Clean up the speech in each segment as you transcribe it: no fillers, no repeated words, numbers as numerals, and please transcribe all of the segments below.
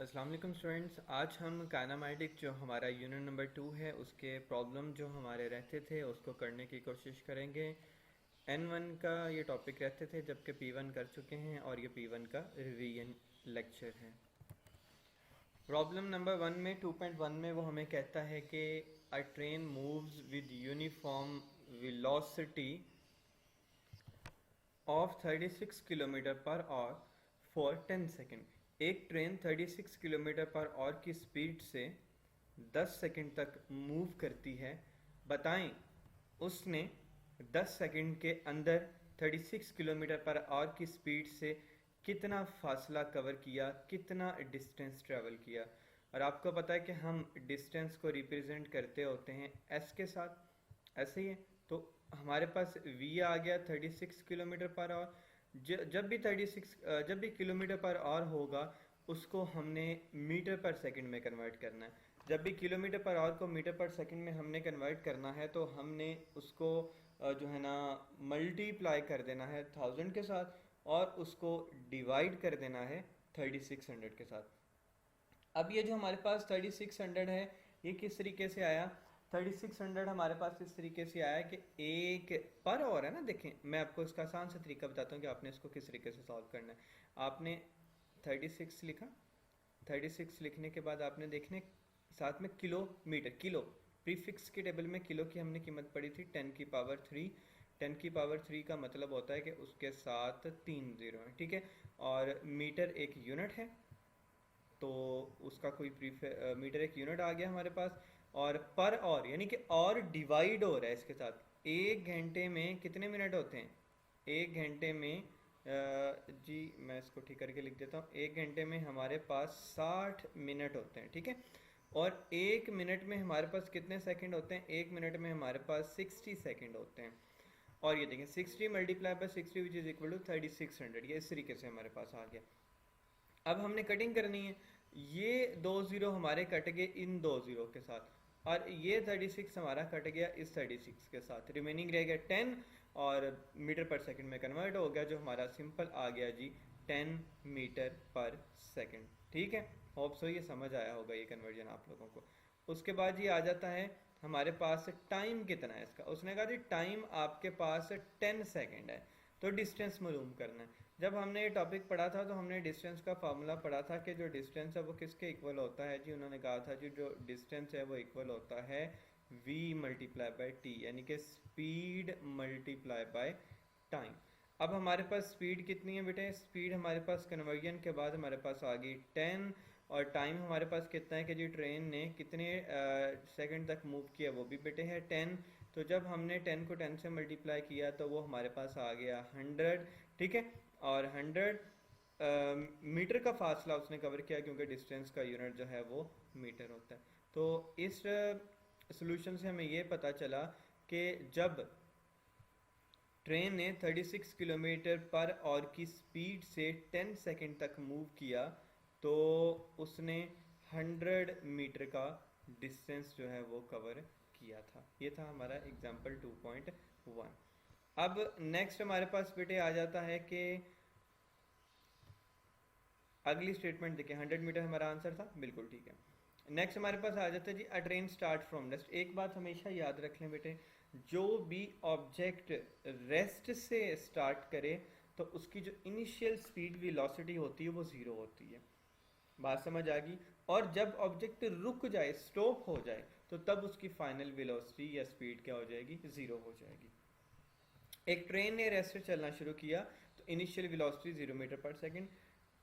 अस्सलाम वालेकुम स्टूडेंट्स। आज हम काइनेमैटिक जो हमारा यूनिट नंबर 2 है उसके प्रॉब्लम जो हमारे रहते थे उसको करने की कोशिश करेंगे। N1 का ये टॉपिक रहते थे जबकि P1 कर चुके हैं और ये P1 का रिवीजन लेक्चर है। प्रॉब्लम नंबर 1 में 2.1 में वो हमें कहता है कि अ train moves with uniform velocity of 36 kilometre per hour for 10 second. एक ट्रेन 36 किलोमीटर पर आवर की स्पीड से 10 सेकेंड तक मूव करती है। बताएं उसने 10 सेकेंड के अंदर 36 किलोमीटर पर आवर की स्पीड से कितना फासला कवर किया, कितना डिस्टेंस ट्रेवल किया। और आपको पता है कि हम डिस्टेंस को रिप्रेजेंट करते होते हैं एस के साथ, ऐसे ही है। तो हमारे पास v आ गया 36 किलोमीटर पर आवर। जब भी किलोमीटर पर आवर होगा उसको हमने मीटर पर सेकंड में कन्वर्ट करना है। जब भी किलोमीटर पर आवर को मीटर पर सेकंड में हमने कन्वर्ट करना है तो हमने उसको जो है ना मल्टीप्लाई कर देना है 1000 के साथ और उसको डिवाइड कर देना है 3600 के साथ। अब ये जो हमारे पास 3600 है ये किस तरीके से आया। 3600 हमारे पास इस तरीके से आया कि एक पर और है ना। देखें मैं आपको इसका आसान सा तरीका बताता हूँ कि आपने इसको किस तरीके से सॉल्व करना है। आपने 36 लिखा, 36 लिखने के बाद आपने देखने साथ में किलोमीटर, किलो प्रीफिक्स के टेबल में किलो की हमने कीमत पड़ी थी 10 की पावर 3। 10 की पावर 3 का मतलब होता है कि उसके साथ 3 जीरो है, ठीक है। और मीटर एक यूनिट है तो उसका कोई मीटर एक यूनिट आ गया हमारे पास। और पर और यानी कि और डिवाइड हो रहा है इसके साथ। एक घंटे में कितने मिनट होते हैं? एक घंटे में जी मैं इसको ठीक करके लिख देता हूँ। एक घंटे में हमारे पास 60 मिनट होते हैं, ठीक है। और एक मिनट में हमारे पास कितने सेकंड होते हैं? एक मिनट में हमारे पास 60 सेकंड होते हैं। और ये देखें 60 multiply by 60 which is equal to 3600। ये इस तरीके से हमारे पास आ गया। अब हमने कटिंग करनी है। ये दो जीरो हमारे कट गए इन दो जीरो के साथ और ये 36 हमारा कट गया इस 36 के साथ। रिमेनिंग रह गया 10 और मीटर पर सेकंड में कन्वर्ट हो गया जो हमारा सिंपल आ गया जी 10 मीटर पर सेकंड, ठीक है। होप सो ये समझ आया होगा ये कन्वर्जन आप लोगों को। उसके बाद ये आ जाता है हमारे पास टाइम कितना है इसका। उसने कहा जी टाइम आपके पास 10 सेकंड है तो डिस्टेंस मालूम करना है। जब हमने ये टॉपिक पढ़ा था तो हमने डिस्टेंस का फार्मूला पढ़ा था कि जो डिस्टेंस है वो किसके इक्वल होता है जी। उन्होंने कहा था जी जो डिस्टेंस है वो इक्वल होता है v मल्टीप्लाई बाय टी, यानी कि स्पीड मल्टीप्लाई बाय टाइम। अब हमारे पास स्पीड कितनी है बेटे? स्पीड हमारे पास कन्वर्जन के बाद हमारे पास आ गई 10 और टाइम हमारे पास कितना है कि जी ट्रेन ने कितने सेकंड तक मूव किया वो भी बेटे है 10। तो जब हमने 10 को 10 से मल्टीप्लाई किया तो वो हमारे पास आ गया 100, ठीक है। और 100 मीटर का फासला उसने कवर किया क्योंकि डिस्टेंस का यूनिट जो है वो मीटर होता है। तो इस सोल्यूशन से हमें ये पता चला कि जब ट्रेन ने 36 किलोमीटर पर आवर की स्पीड से 10 सेकंड तक मूव किया तो उसने 100 मीटर का डिस्टेंस जो है वो कवर किया था। ये था हमारा एग्जाम्पल 2.1। अब नेक्स्ट हमारे पास बेटे आ जाता है कि अगली स्टेटमेंट देखिए 100 मीटर हमारा आंसर था, बिल्कुल ठीक है। नेक्स्ट हमारे पास आ जाता है जी a train start from rest. एक बात हमेशा याद रख लें बेटे, जो भी ऑब्जेक्ट रेस्ट से स्टार्ट करे तो उसकी जो इनिशियल स्पीड वेलोसिटी होती है वो ज़ीरो होती है। बात समझ आ गई। और जब ऑब्जेक्ट रुक जाए, स्टॉप हो जाए, तो तब उसकी फाइनल वेलोसिटी या स्पीड क्या हो जाएगी? ज़ीरो हो जाएगी। एक ट्रेन ने रेस्ट से चलना शुरू किया तो initial velocity 0 metre per second.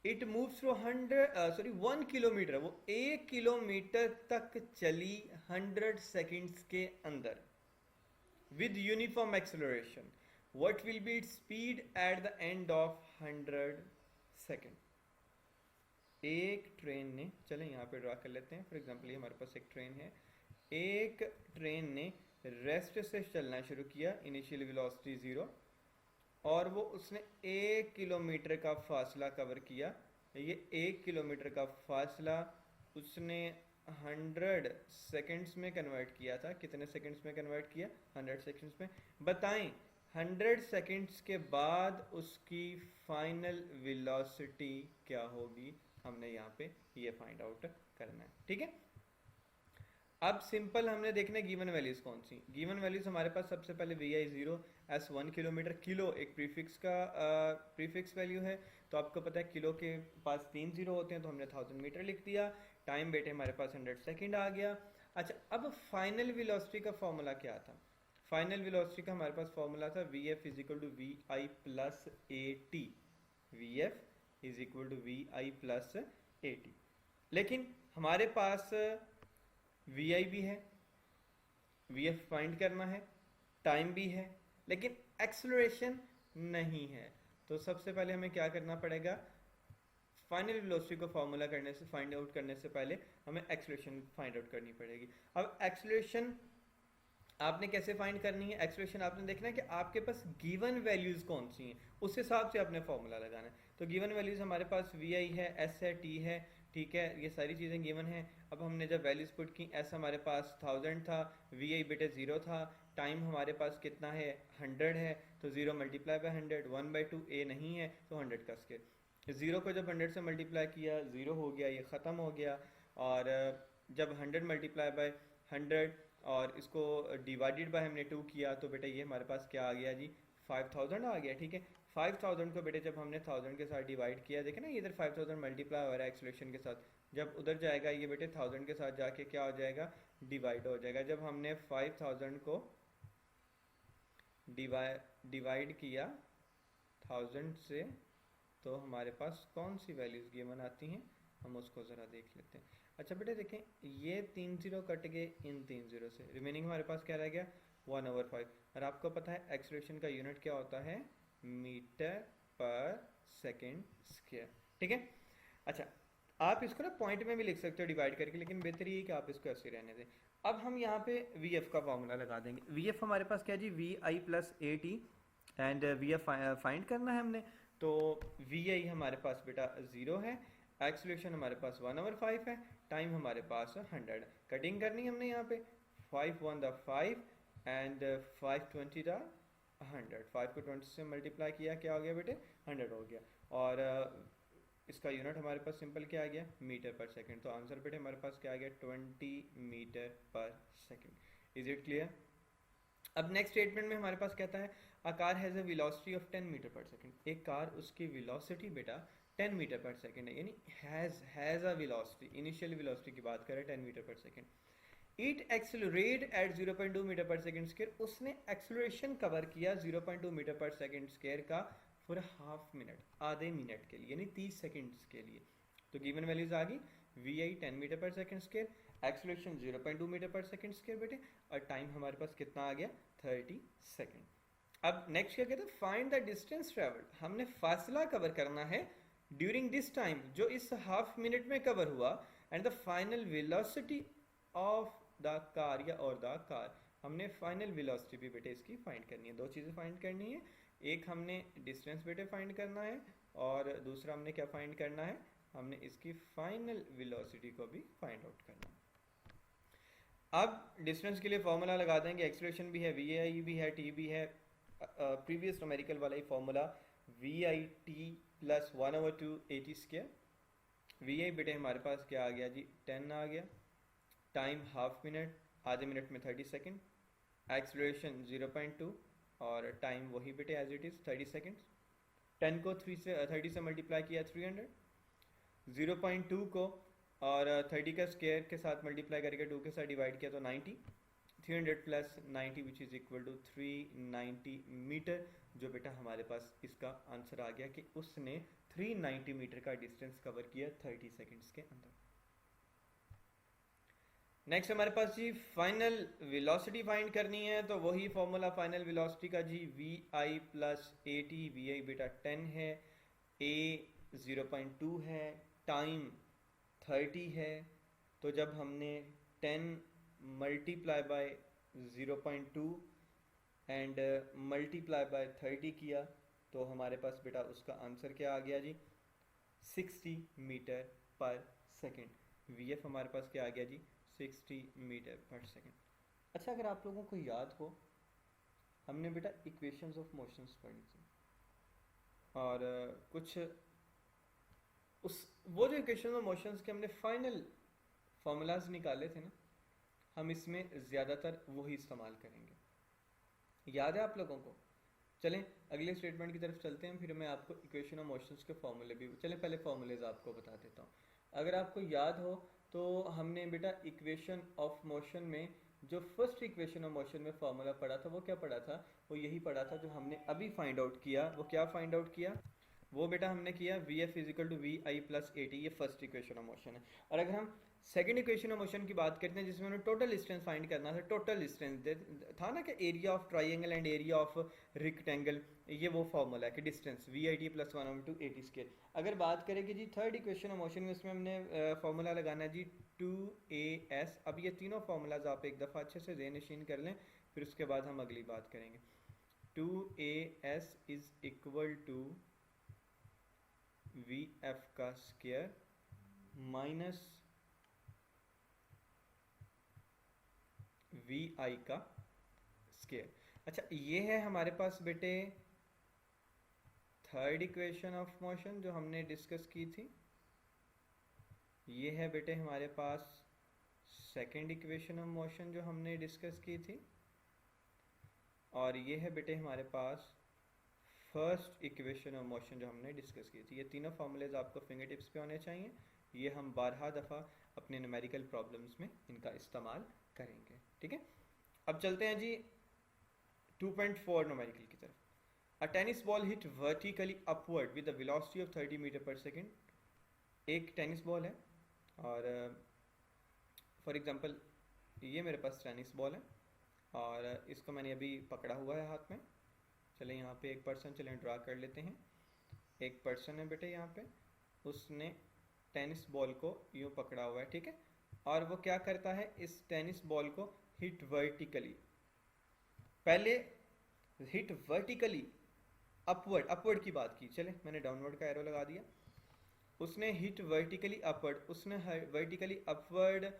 It moves through 1 kilometre, वो 1 किलोमीटर तक चली 100 सेकंड्स के अंदर with uniform acceleration. What will be its speed at the end of 100 second. एक ट्रेन ने, चलें यहाँ पे ड्रा कर लेते हैं। फॉर एग्जांपल ये हमारे पास एक ट्रेन है। एक ट्रेन ने रेस्ट से चलना शुरू किया, इनिशियल वेलोसिटी 0, और वो उसने 1 किलोमीटर का फासला कवर किया। ये 1 किलोमीटर का फासला उसने 100 सेकंड्स में कन्वर्ट किया था। कितने सेकंड्स में कन्वर्ट किया? 100 सेकंड्स में। बताएं 100 सेकंड्स के बाद उसकी फाइनल वेलोसिटी क्या होगी? हमने यहाँ पे ये फाइंड आउट करना है, ठीक है। अब सिंपल हमने देखना है गिवन वैल्यूज कौन सी। गिवन वैल्यूज हमारे पास सबसे पहले V I zero S 1 kilometre, kilo एक प्रीफिक्स का प्रीफिक्स वैल्यू है, तो आपको पता है किलो के पास 3 जीरो होते हैं, तो हमने 1000 मीटर लिख दिया। टाइम बेटे हमारे पास 100 सेकेंड आ गया। अच्छा, अब फाइनल वेलोसिटी का फॉर्मूला क्या था? फाइनल वेलोसिटी का हमारे पास फॉर्मूला था V F is equal to V I plus A T, V F is equal to V I plus A T. लेकिन हमारे पास वी आई भी है, वी एफ फाइंड करना है, टाइम भी है, लेकिन एक्सेलरेशन नहीं है। तो सबसे पहले हमें क्या करना पड़ेगा? फाइनल वेलोसिटी को फॉर्मूला करने से, फाइंड आउट करने से पहले हमें एक्सेलरेशन फाइंड आउट करनी पड़ेगी। अब एक्सेलरेशन आपने कैसे फाइंड करनी है? एक्सेलरेशन आपने देखना है कि आपके पास गिवन वैल्यूज कौन सी हैं, उस हिसाब से आपने फॉर्मूला लगाना है। तो गिवन वैल्यूज हमारे पास वी आई है, एस है, टी है, ठीक है, ये सारी चीज़ें गिवन है। अब हमने जब वैल्यूज पुट की, एस हमारे पास 1000 था, वी आई बेटे 0 था, टाइम हमारे पास कितना है 100 है, तो 0 मल्टीप्लाई बाय 100, 1/2 ए नहीं है तो 100 का स्क्वायर। 0 को जब 100 से मल्टीप्लाई किया 0 हो गया, ये ख़त्म हो गया। और जब 100 मल्टीप्लाई बाय 100 और इसको डिवाइडेड बाय हमने 2 किया, तो बेटा ये हमारे पास क्या आ गया जी? 5000 आ गया, ठीक है। 5000 को बेटे जब हमने 1000 के साथ डिवाइड किया, देखे ना इधर 5000 मल्टीप्लाई हो रहा है एक्सेलरेशन के साथ, जब उधर जाएगा ये बेटे 1000 के साथ जाके क्या हो जाएगा? डिवाइड हो जाएगा। जब हमने 5000 को डिवाइड किया 1000 से, तो हमारे पास कौन सी वैल्यूज गिवन आती हैं, हम उसको ज़रा देख लेते हैं। अच्छा बेटे देखें, ये 3 जीरो कट गए इन 3 जीरो से, रिमेनिंग हमारे पास क्या रह गया? 1/5। और आपको पता है एक्सेलरेशन का यूनिट क्या होता है? मीटर पर सेकेंड स्क्वायर, ठीक है। अच्छा, आप इसको ना पॉइंट में भी लिख सकते हो डिवाइड करके, लेकिन बेहतर ये कि आप इसको ऐसे रहने दें। अब हम यहाँ पे वी एफ का फॉर्मूला लगा देंगे। वी एफ हमारे पास क्या जी? V I plus A T, and V F find करना है हमने। तो वी आई हमारे पास बेटा 0 है, एक्सेलरेशन हमारे पास 1/5 है, टाइम हमारे पास 100। कटिंग करनी है हमने यहाँ पे, 5 1 द 5 एंड 5 20 द 100। 5 को 20 से मल्टीप्लाई किया, क्या हो गया बेटे? 100 हो गया। और इसका यूनिट हमारे पास सिंपल क्या आ गया? Metre per second. तो आंसर बेटे हमारे पास क्या आ गया? 20 metre per second. Is it clear? अब नेक्स्ट स्टेटमेंट में हमारे पास कहता है a car has a velocity of 10 metre per second. एक कार, उसकी वेलोसिटी बेटा 10 मीटर पर सेकंड है, यानी has a velocity, initial velocity की बात करें 10 metre per second. It accelerate at 0.2 metre per second square. उसने एक्सेलरेशन कवर किया 0.2 मीटर पर सेकंड स्क्वायर का फॉर हाफ मिनट, आधे मिनट के लिए, यानी 30 सेकंड्स के लिए। तो गिवन वैल्यूज आ गई, we I 10 metre per second square, acceleration 0.2 metre per second square बेटे, और टाइम हमारे पास कितना आ गया? 30 सेकंड। अब नेक्स्ट क्या कहते हैं? Find the distance travelled. हमने फासला कवर करना है ड्यूरिंग दिस टाइम, जो इस हाफ मिनट में कवर हुआ, and the final velocity of the car या और द कार। हमने फाइनल वेलोसिटी भी बेटे इसकी फाइंड करनी है। दो चीज़ें फाइंड करनी है, एक हमने डिस्टेंस बेटे फाइंड करना है, और दूसरा हमने क्या फाइंड करना है? हमने इसकी फाइनल वेलोसिटी को भी फाइंड आउट करना है। अब डिस्टेंस के लिए फॉर्मूला लगा देंगे, एक्सेलरेशन भी है, वी आई भी है, टी भी है, प्रीवियस न्यूमेरिकल वाला ही formula, V I T plus 1/2 A T square. V I बेटे हमारे पास क्या आ गया जी? 10 आ गया, टाइम हाफ मिनट, आधे मिनट में 30 सेकेंड, एक्सेलरेशन 0.2, और टाइम वही बेटे एज इट इज़ 30 सेकेंड्स। 10 को 30 से मल्टीप्लाई किया 300, 0.2 को और 30 का स्क्वायर के साथ मल्टीप्लाई करके 2 के साथ डिवाइड किया तो 90, 300 plus 90 which is equal to 390 metre, जो बेटा हमारे पास इसका आंसर आ गया कि उसने 390 मीटर का डिस्टेंस कवर किया 30 सेकेंड्स के अंदर। नेक्स्ट हमारे पास जी फाइनल वेलोसिटी फाइंड करनी है, तो वही फॉर्मूला फाइनल वेलोसिटी का जी, V I plus A T. V I बेटा 10 है, ए 0.2 है, टाइम 30 है। तो जब हमने 10 multiply by 0.2 and multiply by 30 किया, तो हमारे पास बेटा उसका आंसर क्या आ गया जी? 60 metre per second. V F हमारे पास क्या आ गया जी? 60 मीटर पर सेकेंड। अच्छा, अगर आप लोगों को याद हो, हमने बेटा इक्वेशंस ऑफ मोशंस पढ़ी थी, और कुछ उस वो जो इक्वेशन ऑफ मोशंस के हमने फाइनल फार्मूलाज निकाले थे ना, हम इसमें ज़्यादातर वही इस्तेमाल करेंगे। याद है आप लोगों को? चलें अगले स्टेटमेंट की तरफ चलते हैं, फिर मैं आपको इक्वेशन ऑफ मोशंस के फॉर्मूले भी, चलें पहले फॉर्मूलेज आपको बता देता हूँ। अगर आपको याद हो तो हमने बेटा इक्वेशन ऑफ मोशन में जो फर्स्ट इक्वेशन ऑफ मोशन में फॉर्मूला पढ़ा था वो क्या पढ़ा था? वो यही पढ़ा था जो हमने अभी फाइंड आउट किया। वो क्या फाइंड आउट किया? वो बेटा हमने किया V F is equal to V I plus A T, ये फर्स्ट इक्वेशन ऑफ मोशन है। और अगर हम सेकंड इक्वेशन ऑफ मोशन की बात करते हैं जिसमें उन्होंने टोटल डिस्टेंस फाइंड करना था, टोटल डिस्टेंस था ना कि area of triangle and area of rectangle, ये वो फॉर्मूला है कि distance V I T plus one two A T square. अगर बात करें कि जी थर्ड इक्वेशन ऑफ मोशन में, उसमें हमने फॉर्मूला लगाना है जी टू ए एस। अब ये तीनों फार्मूलाज आप एक दफ़ा अच्छे से ज़हन कर लें, फिर उसके बाद हम अगली बात करेंगे। Two A S is equal to V F का स्क्वायर माइनस वी आई का स्क्वायर। अच्छा, ये है हमारे पास बेटे थर्ड इक्वेशन ऑफ मोशन जो हमने डिस्कस की थी। ये है बेटे हमारे पास सेकंड इक्वेशन ऑफ मोशन जो हमने डिस्कस की थी। और ये है बेटे हमारे पास फर्स्ट इक्वेशन ऑफ मोशन जो हमने डिस्कस की थी। ये तीनों फॉर्मूलेज आपको फिंगर टिप्स पे होने चाहिए। ये हम 12 दफ़ा अपने न्यूमेरिकल प्रॉब्लम्स में इनका इस्तेमाल करेंगे। ठीक है, अब चलते हैं जी 2.4 न्यूमेरिकल की तरफ। A tennis ball hit vertically upward with the velocity of 30 metre per second. एक टेनिस बॉल है और फॉर एग्जांपल ये मेरे पास टेनिस बॉल है और इसको मैंने अभी पकड़ा हुआ है हाथ में। चले यहाँ पे एक पर्सन, चले ड्रा कर लेते हैं। एक पर्सन है बेटे यहाँ पे, उसने टेनिस बॉल को यूँ पकड़ा हुआ है, ठीक है। और वो क्या करता है, इस टेनिस बॉल को हिट वर्टिकली, पहले हिट वर्टिकली अपवर्ड, अपवर्ड की बात की, चले मैंने डाउनवर्ड का एरो लगा दिया। उसने हिट वर्टिकली अपवर्ड, उसने वर्टिकली अपवर्ड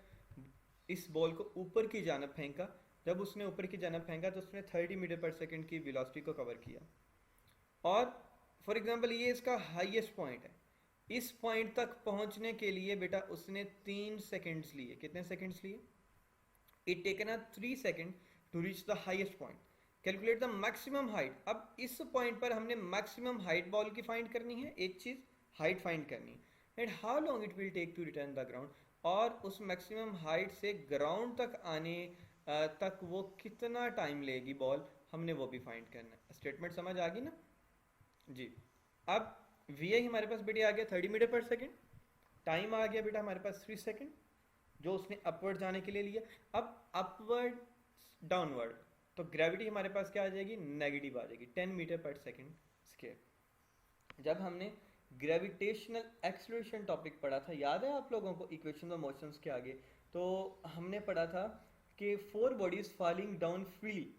इस बॉल को ऊपर की जानब फेंका। जब उसने ऊपर की जानब फेंका तो उसने 30 मीटर पर सेकंड की वेलोसिटी को कवर किया। और फॉर एग्जांपल ये इसका हाईएस्ट पॉइंट है। इस पॉइंट तक पहुंचने के लिए बेटा उसने 3 सेकंड्स लिए। कितने सेकंड्स लिए? It taken a 3 second to reach the highest point. Calculate the maximum height. अब इस पॉइंट पर हमने मैक्सिमम हाइट बॉल की फाइंड करनी है, एक चीज हाइट फाइंड करनी है। And how long it will take to return the ground. और उस मैक्सिमम हाइट से ग्राउंड तक आने तक वो कितना टाइम लेगी बॉल, हमने वो भी फाइंड करना है। स्टेटमेंट समझ आ गई ना जी। अब वी आई हमारे पास बेटे आ गया 30 मीटर पर सेकेंड, टाइम आ गया बेटा हमारे पास 3 सेकेंड जो उसने अपवर्ड जाने के लिए लिया। अब अपवर्ड डाउनवर्ड, तो ग्रेविटी हमारे पास क्या आ जाएगी? नेगेटिव आ जाएगी, 10 मीटर पर सेकेंड स्क्वायर। जब हमने ग्रेविटेशनल एक्सलरेशन टॉपिक पढ़ा था, याद है आप लोगों को इक्वेशन ऑफ मोशंस के आगे, तो हमने पढ़ा था कि 4 बॉडीज फॉलिंग डाउन फ्रीली,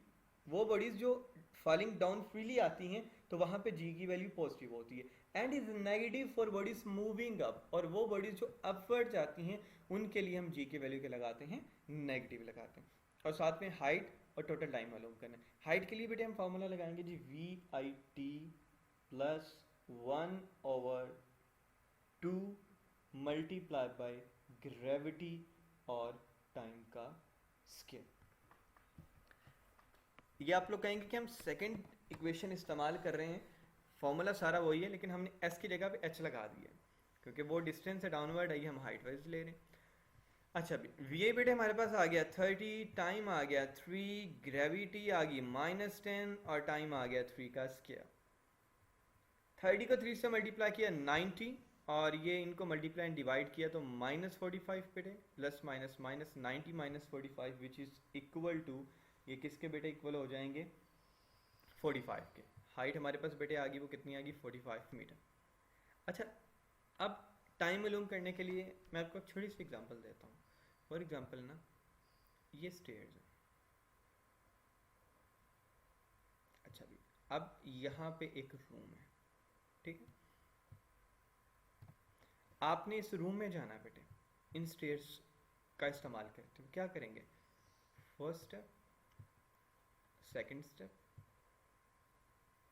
वो बॉडीज जो फॉलिंग डाउन फ्रीली आती हैं तो वहां पे जी की वैल्यू पॉजिटिव होती है, and is negative for bodies moving up. और वो बॉडीज जो अपवर्ड जाती हैं उनके लिए हम जी की वैल्यू के लगाते हैं, नेगेटिव लगाते हैं। और साथ में हाइट और टोटल टाइम मालूम करना है। हाइट के लिए बेटे हम फॉर्मूला लगाएंगे जी V I T plus 1/2 multiply by gravity और टाइम का स्केयर। ये आप लोग कहेंगे कि हम सेकंड इक्वेशन इस्तेमाल कर रहे हैं, फॉर्मूला सारा वही है, लेकिन हमने एस की जगह पे एच लगा दिया क्योंकि वो डिस्टेंस है डाउनवर्ड है, ये हम हाइट वाइज ले रहे हैं। अच्छा वी आई बेटे हमारे पास आ गया 30, टाइम आ गया 3, ग्रेविटी आ गई -10 और टाइम आ गया 3 का स्क्वायर। 30 को 3 से मल्टीप्लाई किया 90 और ये इनको मल्टीप्लाई एंड डिवाइड किया तो -45 बेटे, plus minus minus 90 -45 which is equal to, ये किसके बेटे इक्वल हो जाएंगे? 45 के। हाइट हमारे पास बेटे आ गई, वो कितनी आ गई? 45 मीटर। अच्छा अब टाइम मालूम करने के लिए मैं आपको छोटी सी एग्जांपल देता हूँ। फॉर एग्जांपल ना, ये स्टेयर्स है। अच्छा भी अब यहाँ पे एक रूम है, ठीक है। आपने इस रूम में जाना है बेटे, इन स्टेयर्स का इस्तेमाल करते हुए क्या करेंगे? First step, second step,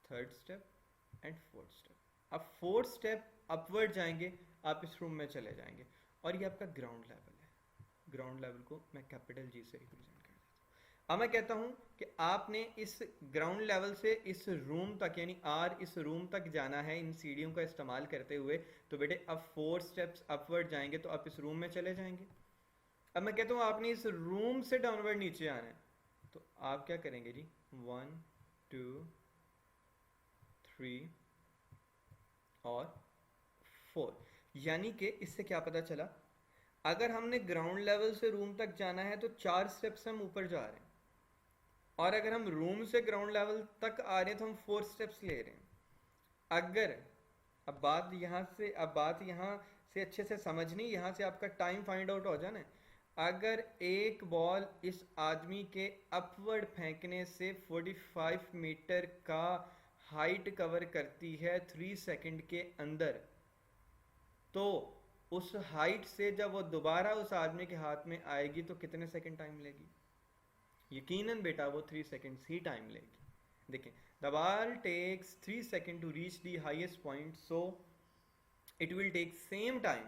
third step and fourth step. अब फोर्थ स्टेप अपवर्ड जाएंगे। आप इस रूम में चले जाएंगे और ये आपका ग्राउंड लेवल है। ग्राउंड लेवल को मैं कैपिटल जी से रिप्रेजेंट कर देता हूँ। अब मैं कहता हूँ कि आपने इस ग्राउंड लेवल से इस रूम तक यानी आर इस रूम तक जाना है इन सीढ़ियों का इस्तेमाल करते हुए, तो बेटे अब 4 स्टेप्स अपवर्ड जाएंगे तो आप इस रूम में चले जाएंगे। अब मैं कहता हूँ आपने इस रूम से डाउनवर्ड नीचे आना है, तो आप क्या करेंगे जी, 1 2 3 और 4। यानी कि इससे क्या पता चला, अगर हमने ग्राउंड लेवल से रूम तक जाना है तो 4 स्टेप्स हम ऊपर जा रहे हैं, और अगर हम रूम से ग्राउंड लेवल तक आ रहे हैं तो हम 4 स्टेप्स ले रहे हैं। अगर अब बात यहाँ से अच्छे से समझनी, यहाँ से आपका टाइम फाइंड आउट हो जाना है। अगर एक बॉल इस आदमी के अपवर्ड फेंकने से 45 मीटर का हाइट कवर करती है 3 सेकंड के अंदर, तो उस हाइट से जब वो दोबारा उस आदमी के हाथ में आएगी तो कितने सेकंड टाइम लेगी? यकीनन बेटा वो 3 सेकंड्स ही टाइम लेगी। देखें, the ball takes 3 second to reach the highest point, so it will take same time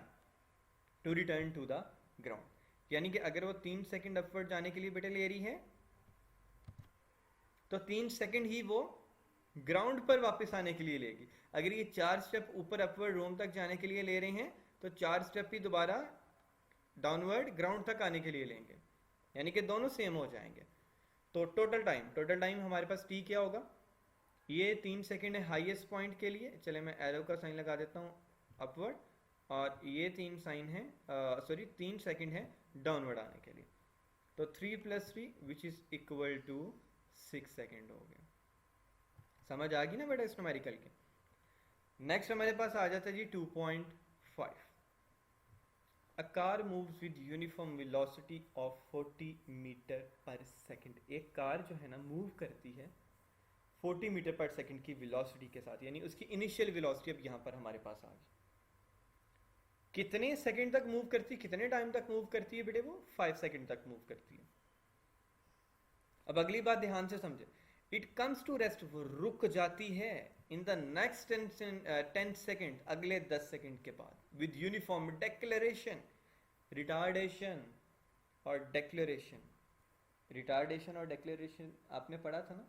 to return to the ground. यानी कि अगर वो 3 सेकंड अपवर्ड जाने के लिए बेटे ले रही है तो 3 सेकंड ही वो ग्राउंड पर वापस आने के लिए लेगी। अगर ये 4 स्टेप ऊपर अपवर्ड रूम तक जाने के लिए ले रहे हैं तो 4 स्टेप ही दोबारा डाउनवर्ड ग्राउंड तक आने के लिए लेंगे, यानी कि दोनों सेम हो जाएंगे। तो टोटल टाइम हमारे पास टी क्या होगा, ये 3 सेकंड है हाईएस्ट पॉइंट के लिए, चले मैं एरो का साइन लगा देता हूँ अपवर्ड, और ये 3 सेकंड है डाउनवर्ड आने के लिए। तो 3 + 3 which is equal to 6 second हो गया। समझ आ गई ना बेटा इस न्यूमेरिकल के। नेक्स्ट हमारे पास आ जाता है जी 2.5। A car moves with uniform velocity of 40 metre per second. एक कार जो है ना मूव करती है 40 मीटर पर सेकंड की वेलोसिटी के साथ, यानी उसकी इनिशियल वेलोसिटी अब यहाँ पर हमारे पास आ गई। कितने सेकंड तक मूव करती है, कितने टाइम तक मूव करती है बेटे? वो 5 सेकंड तक मूव करती है। अब अगली बात ध्यान से समझे, इट कम्स टू रेस्ट, वो रुक जाती है इन द नेक्स्ट 10 सेकेंड, अगले 10 सेकेंड के बाद, विद यूनिफॉर्म डेक्लेरेशन। रिटार्डेशन और डेक्लेरेशन, रिटार्डेशन और डेक्लेरेशन आपने पढ़ा था ना,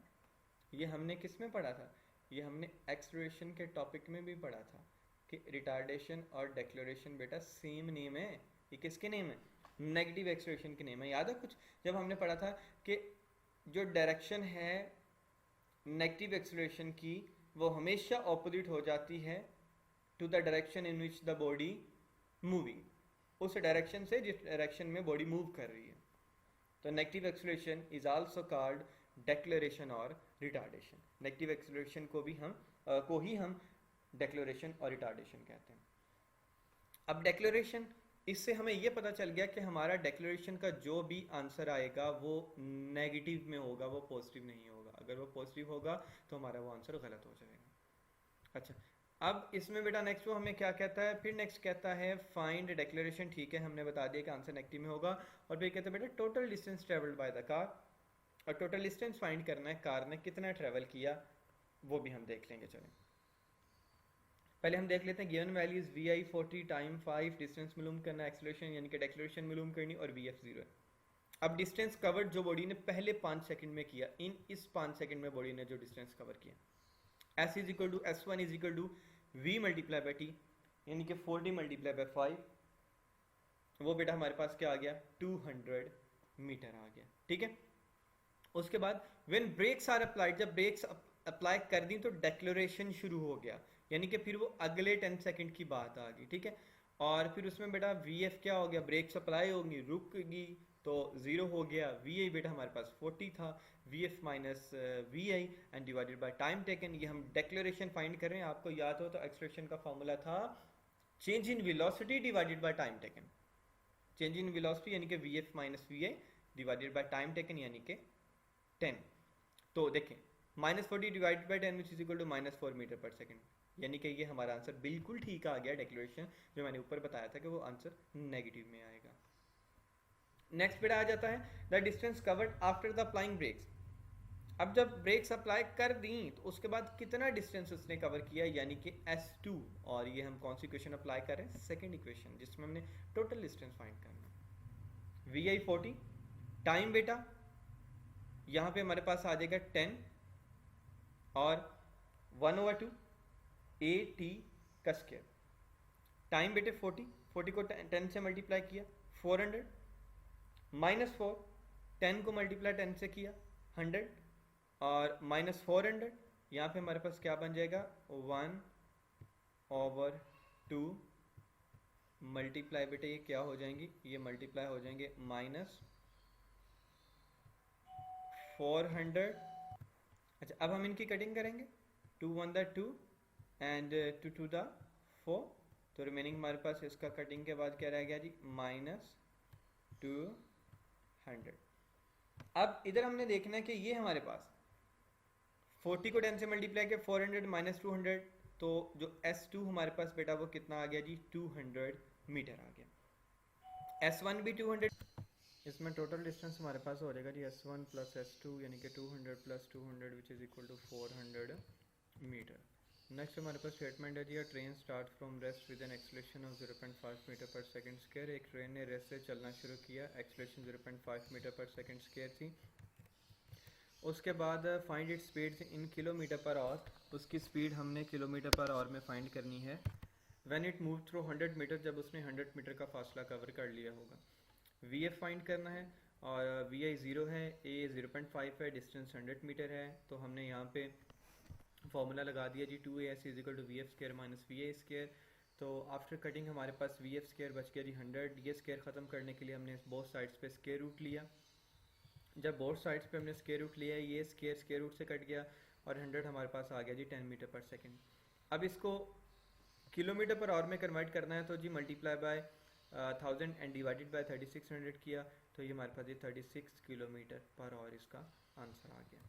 ये हमने किस में पढ़ा था? ये हमने एक्सलरेशन के टॉपिक में भी पढ़ा था कि रिटार्डेशन और डेक्लेरेशन बेटा सेम नेम है। ये किसके नेम है? नेगेटिव एक्सलरेशन के नेम है। याद है कुछ जब हमने पढ़ा था कि जो डायरेक्शन है नेगेटिव एक्सलरेशन की वो हमेशा ऑपोजिट हो जाती है to the direction in which the body moving, उस डायरेक्शन से जिस डायरेक्शन में बॉडी मूव कर रही है। तो negative acceleration is also called declaration और रिटार्डेशन। नेगेटिव एक्सलरेशन को ही हम डेक्लेरेशन और रिटार्डेशन कहते हैं। अब डेक्लेरेशन, इससे हमें यह पता चल गया कि हमारा डेक्लेरेशन का जो भी आंसर आएगा वो नेगेटिव में होगा, वो पॉजिटिव नहीं होगा। अगर वो पॉजिटिव होगा तो हमारा वो आंसर गलत हो जाएगा। अच्छा, अब इसमें बेटा नेक्स्ट वो हमें क्या कहता है? फिर नेक्स्ट कहता है फाइंड डेक्लेरेशन। ठीक है, हमने बता दिया कि आंसर नेगेटिव में होगा। और फिर कहते हैं बेटा total distance travelled by the car, और टोटल डिस्टेंस फाइंड करना है कार ने कितना ट्रेवल किया, वो भी हम देख लेंगे। चलें पहले हम देख लेते हैं given values vi 40 time 5, distance मालूम करना, एक्सेलरेशन यानी कि डेक्लेरेशन मालूम करनी, और vf 0 है। अब डिस्टेंस कवर्ड जो बॉडी ने पहले 5 सेकंड में किया, इस 5 सेकंड में बॉडी ने जो डिस्टेंस कवर किया, s is equal to s1 is equal to v multiply by t, यानी कि 40 मल्टीप्लाई बाई 5, वो बेटा हमारे पास क्या आ गया? 200 मीटर आ गया। ठीक है, उसके बाद व्हेन ब्रेक्स आर अप्लाइड, जब ब्रेक्स अप्लाई कर दी तो डेक्लेरेशन शुरू हो गया, यानी कि फिर वो अगले 10 सेकंड की बात आ गई। ठीक है, और फिर उसमें बेटा vf क्या हो गया? ब्रेक अप्लाई होगी, रुकगी तो 0 हो गया। vi बेटा हमारे पास 40 था, vf minus vi and divided by time taken. ये हम डेक्लेरेशन फाइंड कर रहे हैं। आपको याद हो तो एक्सप्रेशन का फॉर्मूला था change in velocity divided by time taken. Change in velocity यानी कि vf minus vi divided by time taken यानी कि 10। तो देखें -40 divided by 10 which is equal to -4 metre per second, यानी कि ये हमारा आंसर बिल्कुल ठीक आ गया। डेक्लेरेशन जो मैंने ऊपर बताया था कि वो आंसर नेगेटिव में आएगा। नेक्स्ट बेटा आ जाता है the distance covered after the applying brakes. अब जब ब्रेक्स अप्लाई कर दी तो उसके बाद कितना डिस्टेंस उसने कवर किया, यानी कि S2। और ये हम कौन सी इक्वेशन अप्लाई कर रहे हैं, सेकंड इक्वेशन, जिसमें हमने टोटल डिस्टेंस फाइंड करना है। VI 40, टाइम बेटा यहाँ पे हमारे पास आ जाएगा 10 और 1/2 AT का स्क्वायर। टाइम बेटे 40 को 10 से मल्टीप्लाई किया 400, -4, 10 को मल्टीप्लाई 10 से किया 100, और -400 यहाँ पे हमारे पास क्या बन जाएगा 1/2 मल्टीप्लाई बेटे ये क्या हो जाएंगी, ये मल्टीप्लाई हो जाएंगे -400। अच्छा अब हम इनकी कटिंग करेंगे, 2 1 द 2 एंड 2 2 द 4, तो रिमेनिंग हमारे पास इसका कटिंग के बाद क्या रह गया जी -200। अब इधर हमने देखना है कि ये हमारे पास 40 को 10 से मल्टीप्लाई किया 400 -200, तो जो S2 हमारे पास बेटा वो कितना आ गया जी 200 मीटर आ गया। S1 भी 200, इसमें टोटल डिस्टेंस हमारे पास हो जाएगा जी S1 प्लस S2 यानी कि 200 plus 200 which is equal to 400 metre. Next हमारे पास स्टेटमेंट है जी a train start from rest with an acceleration of 0.5 metre per second square. एक ट्रेन ने रेस्ट से चलना शुरू किया, acceleration 0.5 metre per second square थी। उसके बाद find it speed in kilometre per hour, उसकी स्पीड हमने किलोमीटर पर आवर में फाइंड करनी है। When it move through 100 metre, जब उसने 100 मीटर का फासला कवर कर लिया होगा। VF फाइंड करना है और VI 0 है, A 0.5 है, डिस्टेंस 100 मीटर है, तो हमने यहाँ पे फॉर्मूला लगा दिया जी 2AS is equal to VF square minus VA square. तो आफ्टर कटिंग हमारे पास VF स्क्वायर बच गया जी 100। ये स्क्वायर ख़त्म करने के लिए हमने बोथ साइड्स पे स्क्वायर रूट लिया। जब बोथ साइड्स पे हमने स्क्वायर रूट लिया, ये स्क्वायर रूट से कट गया और 100 हमारे पास आ गया जी 10 मीटर पर सेकेंड। अब इसको किलोमीटर पर आवर में कन्वर्ट करना है, तो जी multiply by 1000 and divided by 3600 किया, तो ये हमारे पास ये 36 किलोमीटर पर आवर इसका आंसर आ गया।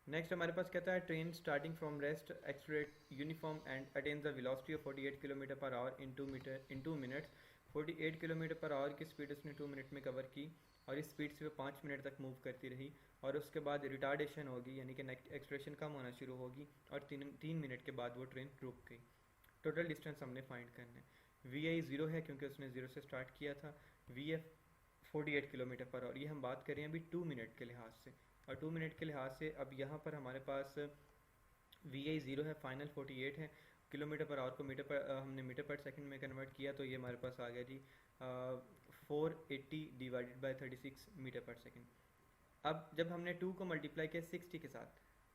नेक्स्ट हमारे पास कहता है train starting from rest accelerate uniform and attains the velocity of 48 kilometre per our in 2 minutes. 48 kilometre per our की स्पीड उसने 2 मिनट में कवर की और इस स्पीड से वो 5 मिनट तक मूव करती रही, और उसके बाद रिटार्डेशन होगी यानी कि एक्सलेरेशन कम होना शुरू होगी और 3 मिनट के बाद वो ट्रेन रुक गई। टोटल डिस्टेंस हमने फाइंड करना है। VI 0 है क्योंकि उसने 0 से स्टार्ट किया था। VF 48 किलोमीटर पर आवर, ये हम बात करें अभी 2 मिनट के लिहाज से, और 2 मिनट के लिहाज से अब यहाँ पर हमारे पास VI 0 है, फाइनल 48 है। किलोमीटर पर आवर को मीटर पर हमने मीटर पर सेकंड में कन्वर्ट किया, तो ये हमारे पास आ गया जी 480 divided by 36 metre per second. अब जब हमने 2 को मल्टीप्लाई किया 60 के साथ,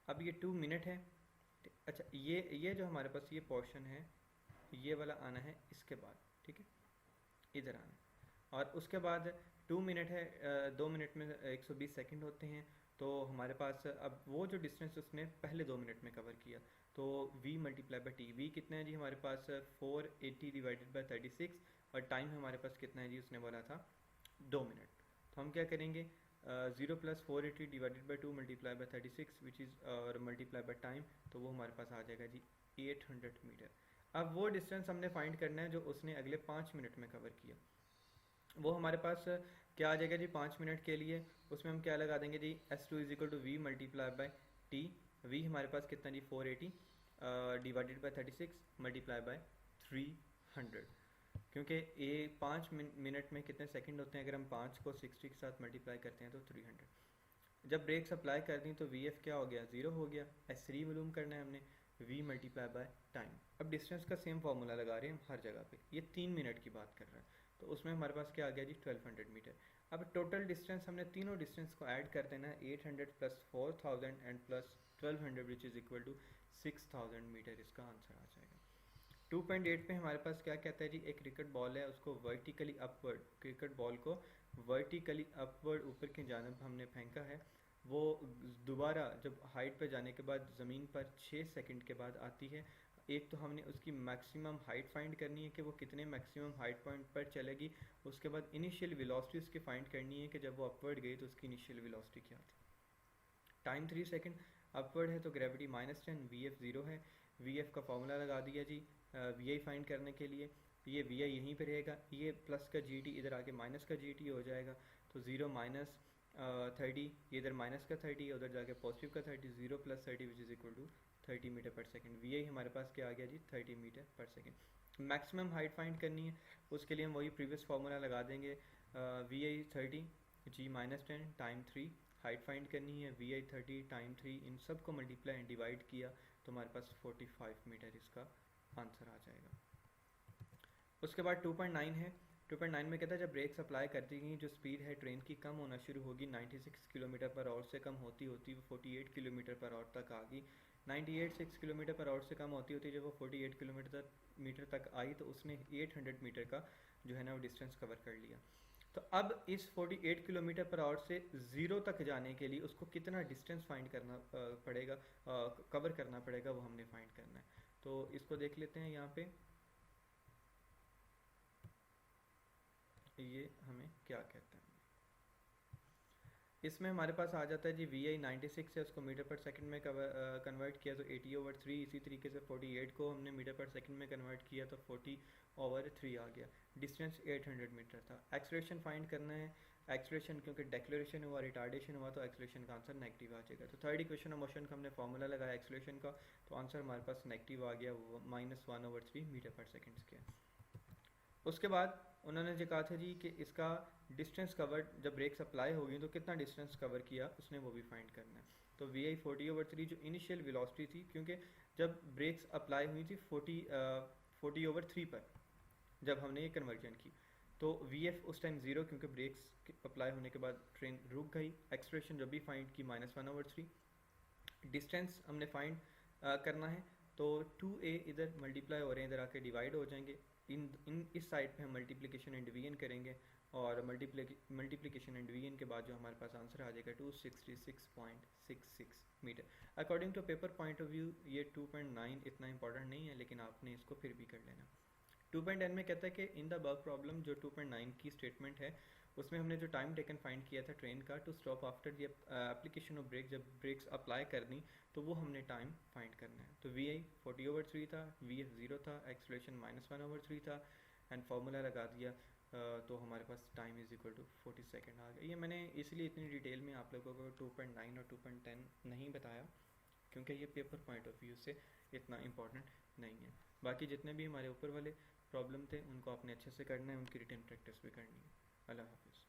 अब ये 2 मिनट है। अच्छा ये जो हमारे पास ये पोर्शन है, ये वाला आना है इसके बाद, ठीक है, इधर आना है। और उसके बाद 2 मिनट है, 2 मिनट में 120 सेकंड होते हैं, तो हमारे पास अब वो जो डिस्टेंस उसने पहले 2 मिनट में कवर किया, तो V multiply by T. V कितना है जी हमारे पास 480 डिवाइडेड बाई 36, और टाइम हमारे पास कितना है जी, उसने बोला था 2 मिनट। तो हम क्या करेंगे 0 plus 480 divided by 2 multiply by 36 which is और मल्टीप्लाई बाई टाइम, तो वो हमारे पास आ जाएगा जी 800 मीटर। अब वो डिस्टेंस हमने फाइंड करना है जो उसने अगले 5 मिनट में कवर किया। वो हमारे पास क्या आ जाएगा जी 5 मिनट के लिए, उसमें हम क्या लगा देंगे जी S2 is equal to V multiply by T. V हमारे पास कितना जी 480 डिवाइडेड बाई 36 मल्टीप्लाई बाई 300, क्योंकि ये 5 मिनट में कितने सेकंड होते हैं, अगर हम 5 को 60 के साथ मल्टीप्लाई करते हैं तो 300। जब ब्रेक्स अप्लाई कर दी तो VF क्या हो गया 0 हो गया। S3 मालूम करना है हमने, V मल्टीप्लाई बाय टाइम। अब डिस्टेंस का सेम फार्मूला लगा रहे हैं हम हर जगह पे, ये 3 मिनट की बात कर रहा है, तो उसमें हमारे पास क्या आ गया जी 1200 मीटर। अब टोटल डिस्टेंस हमने तीनों डिस्टेंस को ऐड कर देना है, 800 plus 4000 and plus 1200 which is equal to 6000 metre, इसका आंसर आ जाएगा। 2.8 पे हमारे पास क्या कहता है जी, एक क्रिकेट बॉल है, उसको वर्टिकली अपवर्ड, क्रिकेट बॉल को वर्टिकली अपवर्ड ऊपर की जानब हमने फेंका है। वो दोबारा जब हाइट पर जाने के बाद ज़मीन पर 6 सेकंड के बाद आती है। एक तो हमने उसकी मैक्सिमम हाइट फाइंड करनी है कि वो कितने मैक्सिमम हाइट पॉइंट पर चलेगी, उसके बाद इनिशियल वेलोसिटी उसकी फाइंड करनी है कि जब वो अपवर्ड गई तो उसकी इनिशियल वेलोसिटी क्या थी। टाइम 3 सेकंड, अपवर्ड है तो ग्रेविटी -10, VF 0 है। VF का फॉर्मूला लगा दिया जी VI फाइंड करने के लिए, ये VI यहीं पे रहेगा, ये प्लस का GT इधर आके माइनस का GT हो जाएगा, तो 0 माइनस 30, इधर माइनस का 30 उधर जाके पॉजिटिव का 30, 0 + 30 which is equal to 30 metre per second. V I हमारे पास क्या आ गया जी 30 metre per second. Maximum height find करनी है, उसके लिए हम वही प्रीवियस फार्मूला लगा देंगे। वी आई 30 जी -10 टाइम 3, हाइट फाइंड करनी है वी आई 30 टाइम 3, इन सब को मल्टीप्लाई एंड डिवाइड किया तो हमारे पास 45 मीटर इसका आंसर आ जाएगा। उसके बाद 2.9 है। 2.9 में कहता है जब ब्रेक्स अप्लाई कर दी गई जो स्पीड है ट्रेन की कम होना शुरू होगी, 96 किलोमीटर पर आवर से कम होती होती वो 48 किलोमीटर पर आवर तक आ गई। 98 किलोमीटर पर आवर से कम होती होती जब वो 48 किलोमीटर तक आई तो उसने 800 मीटर का जो है ना वो डिस्टेंस कवर कर लिया। तो अब इस 48 किलोमीटर पर आवर से 0 तक जाने के लिए उसको कितना डिस्टेंस फाइंड करना पड़ेगा, कवर करना पड़ेगा, वो हमने फाइंड करना है। तो इसको देख लेते हैं यहाँ पे ये हमें क्या कहते हैं। इसमें हमारे पास आ जाता है जी वी आई 96 है, उसको मीटर पर सेकंड में कन्वर्ट किया तो 80/3, इसी तरीके से 48 को हमने मीटर पर सेकंड में कन्वर्ट किया तो 40/3 आ गया। डिस्टेंस 800 मीटर था। एक्सलेरेशन फाइंड करना है। एक्सलेरेशन क्योंकि डेक्लेरेशन हुआ, रिटार्डेशन हुआ तो एक्सलेरेशन का आंसर नेगेटिव आ जाएगा। तो थर्ड इक्वेशन ऑफ मोशन का हमने फार्मूला लगाया एक्सलेरेशन का, तो आंसर हमारे पास नेगेटिव आ गया, -1/3 मीटर पर सेकेंड के। उसके बाद उन्होंने जो कहा था जी कि इसका डिस्टेंस कवर्ड जब ब्रेक्स अप्लाई होगी तो कितना डिस्टेंस कवर किया उसने वो भी फाइंड करना है। तो वी आई 40/3 जो इनिशियल वेलोसिटी थी, क्योंकि जब ब्रेक्स अप्लाई हुई थी 40/3 पर जब हमने ये कन्वर्जन की, तो वी एफ उस टाइम 0 क्योंकि ब्रेक्स अप्लाई होने के बाद ट्रेन रुक गई। एक्सलेरेशन जब भी फाइंड की -1/3। डिस्टेंस हमने फाइंड करना है तो 2a इधर मल्टीप्लाई हो रहे हैं, इधर आके डिवाइड हो जाएंगे। इन इस साइड पे हम मल्टीप्लिकेशन एंड डिवीजन करेंगे और मल्टीप्लिकेशन एंड डिवीजन के बाद जो हमारे पास आंसर आ जाएगा 266.66 metre. According to paper point of view ये 2.9 इतना इंपॉर्टेंट नहीं है, लेकिन आपने इसको फिर भी कर लेना। 2.10 में कहता है कि इन द अबव प्रॉब्लम, जो 2.9 की स्टेटमेंट है उसमें हमने जो टाइम टेकन फाइंड किया था ट्रेन का to stop after the application of brake, जब ब्रेक्स अप्लाई करनी तो वो हमने टाइम फाइंड करना है। तो वी आई 40/3 था, वी एफ 0 था, एक्सलेरेशन -1/3 था एंड फार्मूला लगा दिया तो हमारे पास time is equal to 40 second आ गया। ये मैंने इसलिए इतनी डिटेल में आप लोगों को 2.9 और 2.10 नहीं बताया क्योंकि ये पेपर पॉइंट ऑफ व्यू से इतना इम्पोर्टेंट नहीं है। बाकी जितने भी हमारे ऊपर वाले प्रॉब्लम थे उनको आपने अच्छे से करना है, उनकी रिटन प्रैक्टिस भी करनी है। अल्लाह हाफिज़।